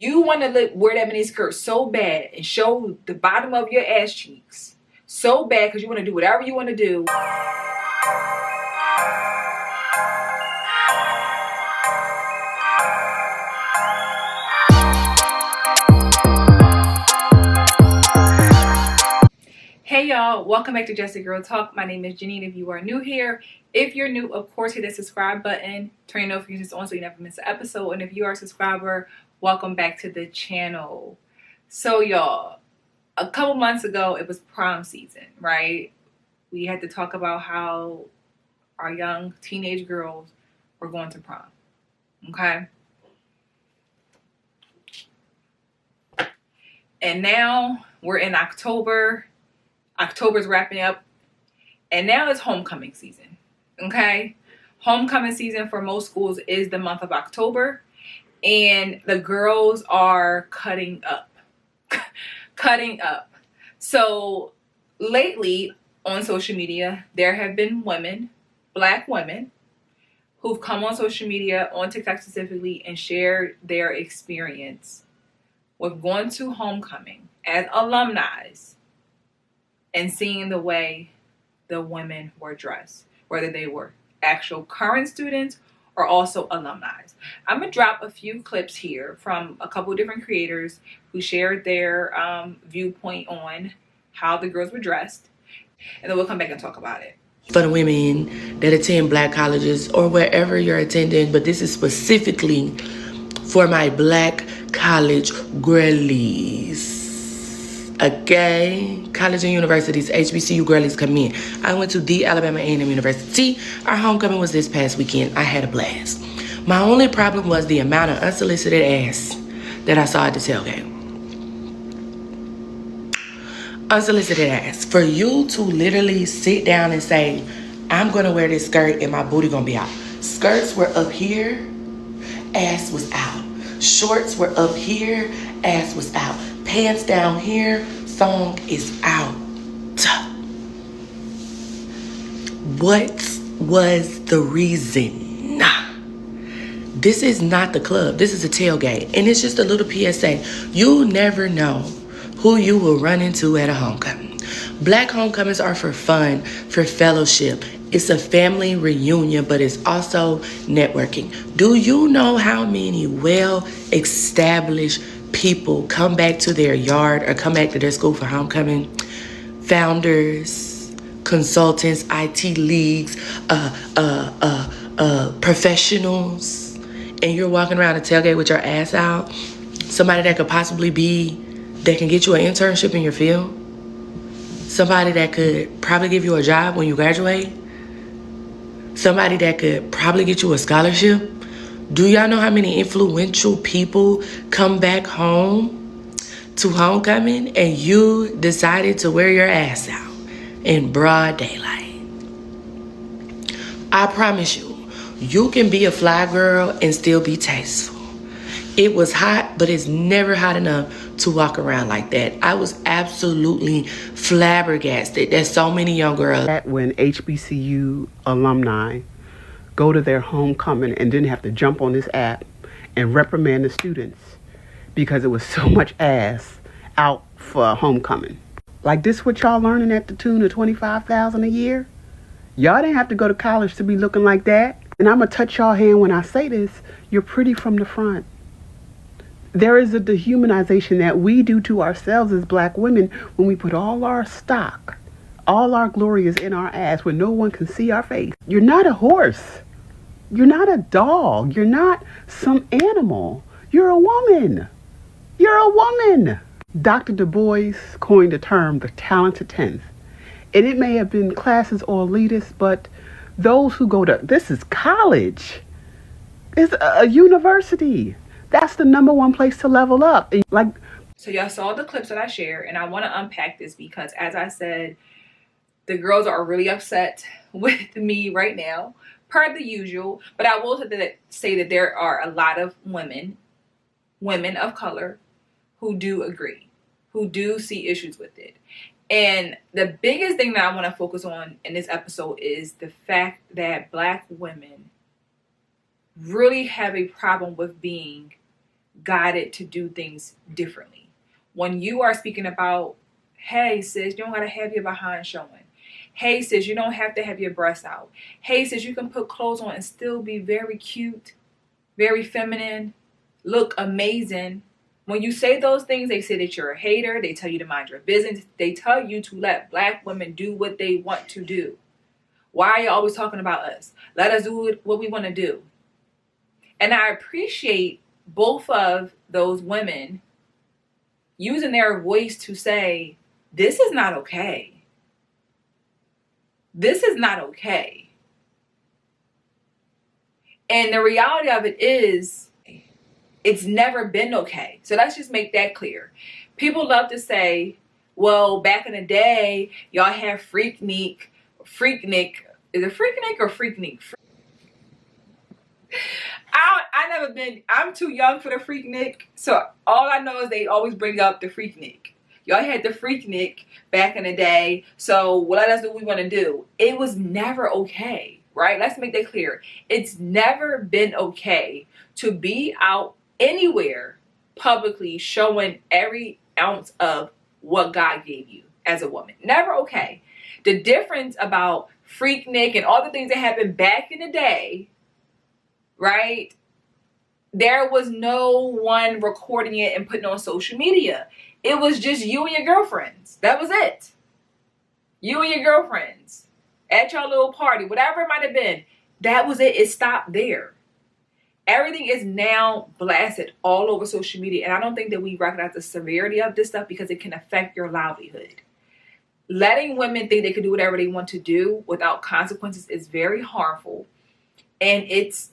You want to wear that mini skirt so bad and show the bottom of your ass cheeks so bad because you want to do whatever you want to do. Hey y'all, welcome back to Just a Girl Talk. My name is Janine. If you are new here, if you're new, of course, hit the subscribe button, turn your notifications on so you never miss an episode. And if you are a subscriber, welcome back to the channel. So y'all, a couple months ago, it was prom season, right? We had to talk about how our young teenage girls were going to prom, okay? And now we're in October. October's wrapping up, and now it's homecoming season, okay? Homecoming season for most schools is the month of October, and the girls are cutting up. Cutting up. So lately on social media, there have been women, Black women, who've come on social media, on TikTok specifically, and shared their experience with going to homecoming as alumni and seeing the way the women were dressed, whether they were actual current students or also alumni. I'm going to drop a few clips here from a couple different creators who shared their viewpoint on how the girls were dressed, and then we'll come back and talk about it. For the women that attend Black colleges or wherever you're attending, but this is specifically for my Black college girlies. Okay, college and universities, HBCU girlies come in. I went to the Alabama A&M University. Our homecoming was this past weekend. I had a blast. My only problem was the amount of unsolicited ass that I saw at the tailgate. Unsolicited ass. For you to literally sit down and say, I'm gonna wear this skirt and my booty gonna be out. Skirts were up here, ass was out. Shorts were up here, ass was out. Pants down here, thong is out. What was the reason? This is not the club. This is a tailgate. And it's just a little PSA. You never know who you will run into at a homecoming. Black homecomings are for fun, for fellowship. It's a family reunion, but it's also networking. Do you know how many well-established people come back to their yard or come back to their school for homecoming? Founders, consultants, IT leagues, professionals, and you're walking around a tailgate with your ass out. Somebody that could possibly that can get you an internship in your field. Somebody that could probably give you a job when you graduate. Somebody that could probably get you a scholarship. Do y'all know how many influential people come back home to homecoming and you decided to wear your ass out in broad daylight? I promise you, you can be a fly girl and still be tasteful. It was hot, but it's never hot enough to walk around like that. I was absolutely flabbergasted that so many young girls. When HBCU alumni go to their homecoming and didn't have to jump on this app and reprimand the students because it was so much ass out for homecoming. Like this what y'all learning at the tune of $25,000 a year? Y'all didn't have to go to college to be looking like that. And I'm gonna touch y'all hand when I say this, you're pretty from the front. There is a dehumanization that we do to ourselves as Black women when we put all our stock, all our glory is in our ass where no one can see our face. You're not a horse. You're not a dog. You're not some animal. You're a woman. You're a woman. Dr. Du Bois coined the term the talented 10th. And it may have been classes or elitists, but those who go to, this is college. It's a university. That's the number one place to level up. So y'all saw the clips that I shared, and I want to unpack this because, as I said, the girls are really upset with me right now, per the usual. But I will say that there are a lot of women of color, who do agree, who do see issues with it. And the biggest thing that I want to focus on in this episode is the fact that Black women really have a problem with being guided to do things differently. When you are speaking about, hey sis, you don't gotta have your behind showing. Hey sis, you don't have to have your breasts out. Hey sis, you can put clothes on and still be very cute, very feminine, look amazing. When you say those things, they say that you're a hater. They tell you to mind your business. They tell you to let Black women do what they want to do. Why are you always talking about us? Let us do what we want to do. And I appreciate both of those women using their voice to say, this is not okay. This is not okay. And the reality of it is, it's never been okay. So let's just make that clear. People love to say, well, back in the day, y'all had Freaknik. Is it Freaknik or Freaknik? I never been, I'm too young for the Freaknik. So all I know is they always bring up the Freaknik. Y'all had the Freaknik back in the day. So let us do what we want to do. It was never okay, right? Let's make that clear. It's never been okay to be out anywhere publicly showing every ounce of what God gave you as a woman. Never okay. The difference about Freaknik and all the things that happened back in the day, right? There was no one recording it and putting it on social media. It was just you and your girlfriends. That was it. You and your girlfriends at your little party, whatever it might have been. That was it. It stopped there. Everything is now blasted all over social media. And I don't think that we recognize the severity of this stuff because it can affect your livelihood. Letting women think they can do whatever they want to do without consequences is very harmful. And it's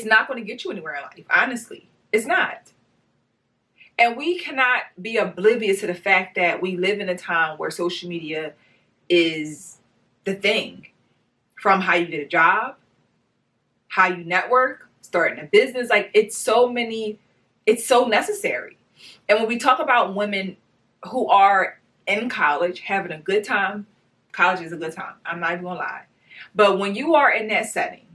not going to get you anywhere in life, honestly. It's not. And we cannot be oblivious to the fact that we live in a time where social media is the thing. From how you get a job, how you network, starting a business. Like, it's so necessary. And when we talk about women who are in college having a good time, college is a good time. I'm not even gonna lie. But when you are in that setting,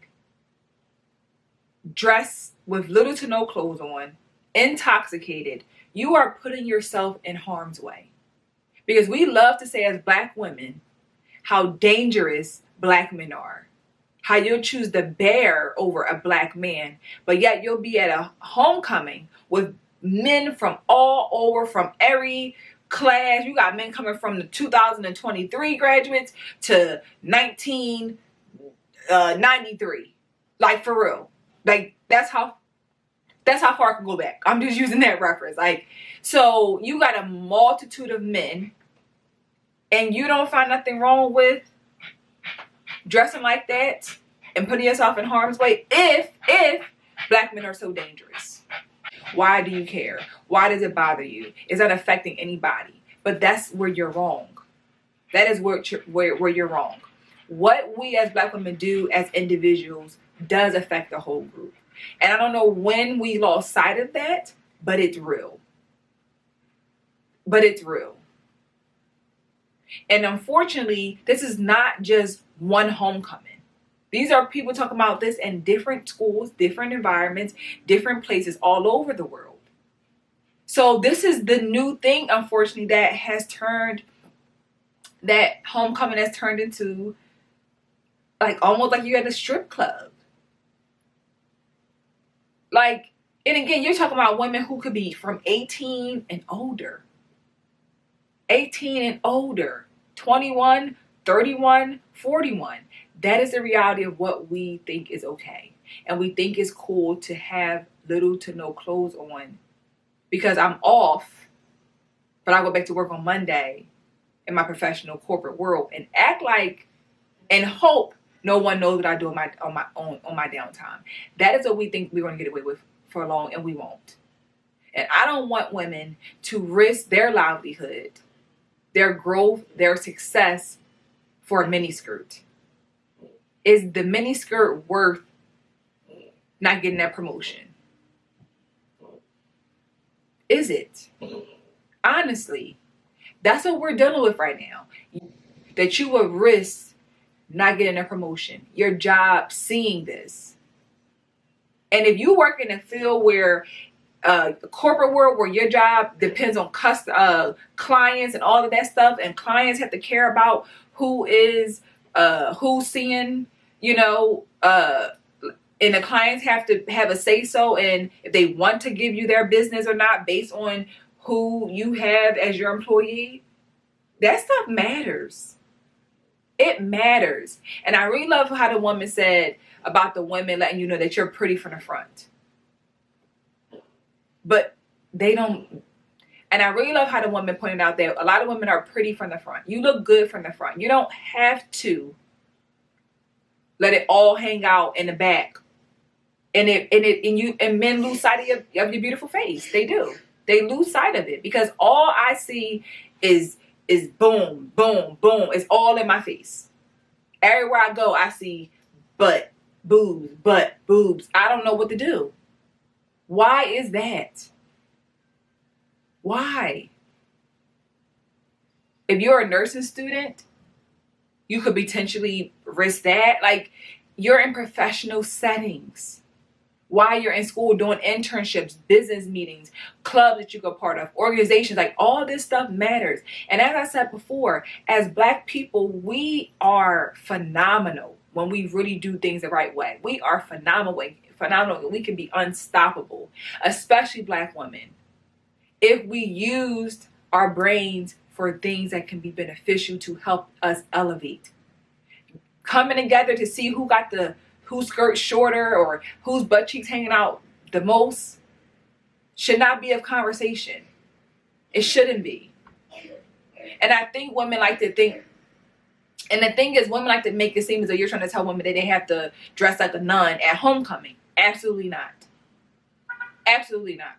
dressed with little to no clothes on, intoxicated, you are putting yourself in harm's way. Because we love to say as Black women how dangerous Black men are. How you'll choose the bear over a Black man, but yet you'll be at a homecoming with men from all over, from every class. You got men coming from the 2023 graduates to 1993. Like, for real. Like, that's how far I can go back. I'm just using that reference. Like, so you got a multitude of men, and you don't find nothing wrong with dressing like that and putting yourself in harm's way if Black men are so dangerous. Why do you care? Why does it bother you? It's not affecting anybody. But that's where you're wrong. That is where you're wrong. What we as Black women do as individuals does affect the whole group. And I don't know when we lost sight of that, but it's real. But it's real. And unfortunately, this is not just one homecoming. These are people talking about this in different schools, different environments, different places all over the world. So this is the new thing, unfortunately, that homecoming has turned into like almost like you're at a strip club. Like, and again, you're talking about women who could be from 18 and older. 18 and older, 21, 31, 41. That is the reality of what we think is okay. And we think it's cool to have little to no clothes on because I'm off, but I go back to work on Monday in my professional corporate world and act like and hope no one knows what I do on my downtime. That is what we think we're going to get away with for long, and we won't. And I don't want women to risk their livelihood, their growth, their success for a miniskirt. Is the miniskirt worth not getting that promotion? Is it? Honestly, that's what we're dealing with right now. That you would risk not getting a promotion, your job seeing this. And if you work in a field where the corporate world where your job depends on clients and all of that stuff, and clients have to care about who's seeing, and the clients have to have a say so, and if they want to give you their business or not based on who you have as your employee. That stuff matters. It matters. And I really love how the woman said about the women letting you know that you're pretty from the front. But they don't. And I really love how the woman pointed out that a lot of women are pretty from the front. You look good from the front. You don't have to let it all hang out in the back. And men lose sight of your beautiful face. They do. They lose sight of it because all I see is boom, boom, boom. It's all in my face. Everywhere I go, I see butt, boobs. I don't know what to do. Why is that? Why? If you're a nursing student, you could potentially risk that. Like, you're in professional settings. While you're in school doing internships, business meetings, clubs that you go part of, organizations, like all this stuff matters. And as I said before, as Black people, we are phenomenal when we really do things the right way. We are phenomenal. We can be unstoppable, especially Black women, if we used our brains for things that can be beneficial to help us elevate. Coming together to see whose skirt shorter or whose butt cheeks hanging out the most should not be of conversation. It shouldn't be. And I think women like to think, and the thing is, women like to make it seem as though you're trying to tell women that they have to dress like a nun at homecoming. Absolutely not. Absolutely not.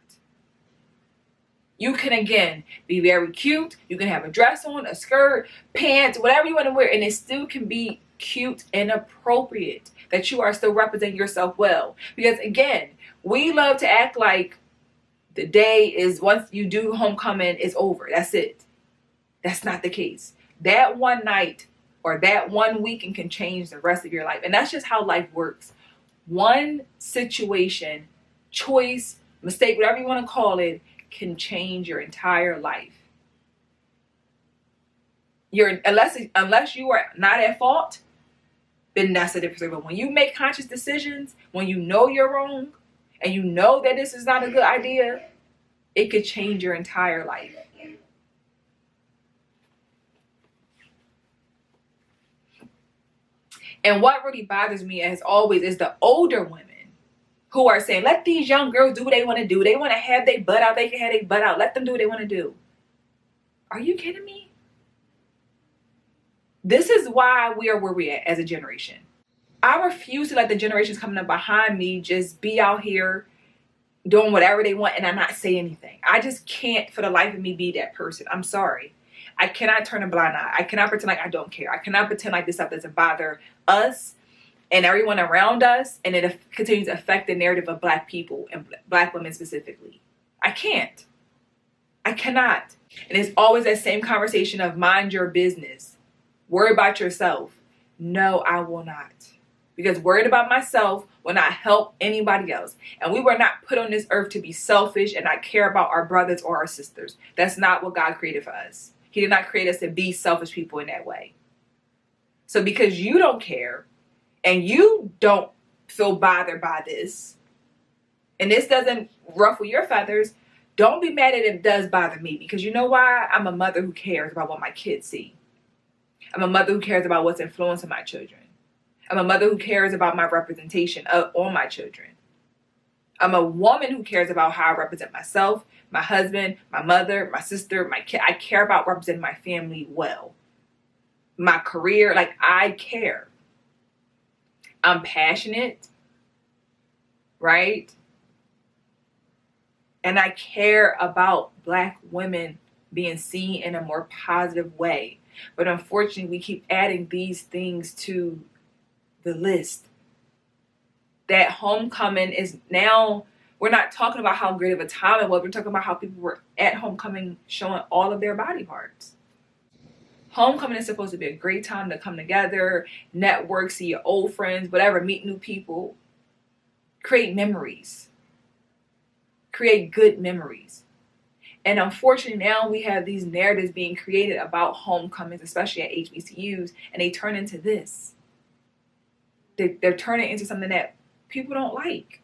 You can, again, be very cute. You can have a dress on, a skirt, pants, whatever you want to wear, and it still can be cute and appropriate, that you are still representing yourself well. Because again, we love to act like the day is, once you do homecoming, is over. That's it. That's not the case. That one night or that one weekend can change the rest of your life. And that's just how life works. One situation, choice, mistake, whatever you want to call it, can change your entire life. Unless you are not at fault, then that's a different story. But when you make conscious decisions, when you know you're wrong, and you know that this is not a good idea, it could change your entire life. And what really bothers me, as always, is the older women who are saying, let these young girls do what they want to do. They want to have their butt out. They can have their butt out. Let them do what they want to do. Are you kidding me? This is why we are where we're at as a generation. I refuse to let the generations coming up behind me just be out here doing whatever they want and I not say anything. I just can't for the life of me be that person. I'm sorry. I cannot turn a blind eye. I cannot pretend like I don't care. I cannot pretend like this stuff doesn't bother us and everyone around us, and it continues to affect the narrative of Black people and Black women specifically. I can't. I cannot. And it's always that same conversation of mind your business. Worry about yourself. No, I will not. Because worried about myself will not help anybody else. And we were not put on this earth to be selfish and not care about our brothers or our sisters. That's not what God created for us. He did not create us to be selfish people in that way. So because you don't care and you don't feel bothered by this, and this doesn't ruffle your feathers, don't be mad at it does bother me. Because you know why? I'm a mother who cares about what my kids see. I'm a mother who cares about what's influencing my children. I'm a mother who cares about my representation on my children. I'm a woman who cares about how I represent myself, my husband, my mother, my sister, my kid. I care about representing my family well. My career, like I care. I'm passionate, right? And I care about Black women being seen in a more positive way. But unfortunately, we keep adding these things to the list. That homecoming is now, we're not talking about how great of a time it was. We're talking about how people were at homecoming showing all of their body parts. Homecoming is supposed to be a great time to come together, network, see your old friends, whatever, meet new people, create memories. create good memories. And unfortunately, now we have these narratives being created about homecomings, especially at HBCUs, and they turn into this. They're turning into something that people don't like.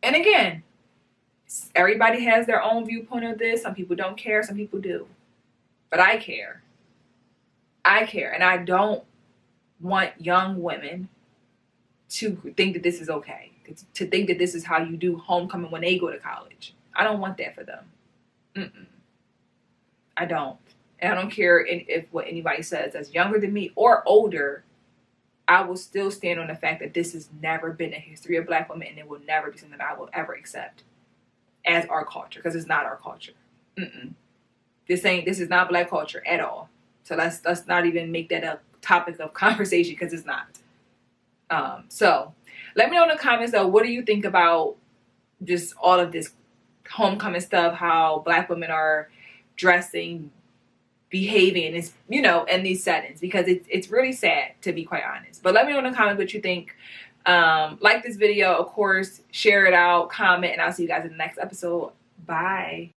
And again, everybody has their own viewpoint of this. Some people don't care, some people do. But I care. I care. And I don't want young women to think that this is okay. To think that this is how you do homecoming when they go to college. I don't want that for them. I don't. And I don't care if what anybody says that's younger than me or older. I will still stand on the fact that this has never been a history of Black women, and it will never be something that I will ever accept as our culture, because it's not our culture. This is not Black culture at all. So let's not even make that a topic of conversation, because it's not. So let me know in the comments though, what do you think about just all of this homecoming stuff, how Black women are dressing, behaving, is, you know, in these settings, because it's really sad, to be quite honest. But let me know in the comments what you think. Like this video, of course, share it out, comment, and I'll see you guys in the next episode. Bye.